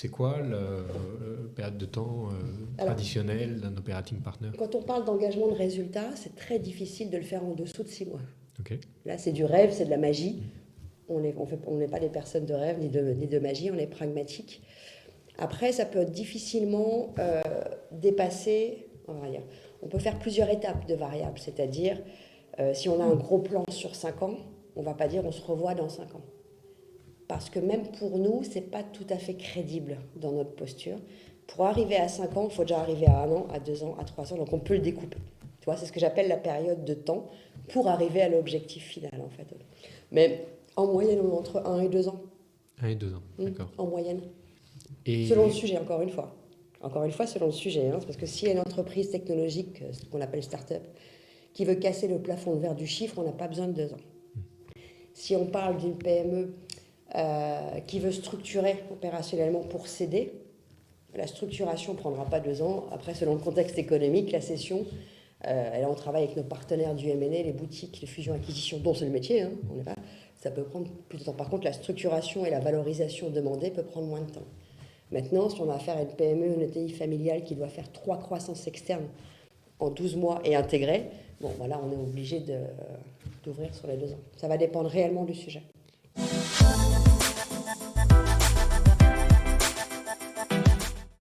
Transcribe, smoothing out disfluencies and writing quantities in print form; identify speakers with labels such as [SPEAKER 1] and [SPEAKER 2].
[SPEAKER 1] C'est quoi la période de temps
[SPEAKER 2] Alors,
[SPEAKER 1] traditionnelle d'un operating partner?
[SPEAKER 2] quand on parle d'engagement de résultat, c'est très difficile de le faire en dessous de 6 mois.
[SPEAKER 1] Ok.
[SPEAKER 2] Là, c'est du rêve, c'est de la magie.
[SPEAKER 1] Mm.
[SPEAKER 2] On n'est pas des personnes de rêve ni de magie, on est pragmatique. Après, ça peut difficilement dépasser, on peut faire plusieurs étapes de variables, c'est-à-dire si on a un gros plan sur 5 ans, on ne va pas dire on se revoit dans 5 ans. Parce que même pour nous, ce n'est pas tout à fait crédible dans notre posture. Pour arriver à 5 ans, il faut déjà arriver à 1 an, à 2 ans, à 3 ans, donc on peut le découper. Tu vois, c'est ce que j'appelle la période de temps pour arriver à l'objectif final, en fait. Mais en moyenne, on est entre 1 et 2 ans.
[SPEAKER 1] 1 et 2 ans, d'accord.
[SPEAKER 2] En moyenne. Selon le
[SPEAKER 1] Et
[SPEAKER 2] sujet, encore une fois. Encore une fois, selon le sujet. Hein, parce que s'il y a une entreprise technologique, ce qu'on appelle start-up, qui veut casser le plafond de verre du chiffre, on n'a pas besoin de 2 ans. Si on parle d'une PME qui veut structurer opérationnellement pour céder, la structuration ne prendra pas 2 ans. Après, selon le contexte économique, la cession, et là on travaille avec nos partenaires du M&A, les boutiques, les fusions-acquisitions, dont c'est le métier, hein, on n'est pas, ça peut prendre plus de temps. Par contre, la structuration et la valorisation demandée peut prendre moins de temps. Maintenant, si on a affaire à une PME, une ETI familiale qui doit faire 3 croissances externes en 12 mois et intégrer, bon voilà, on est obligé d'ouvrir sur les 2 ans. Ça va dépendre réellement du sujet.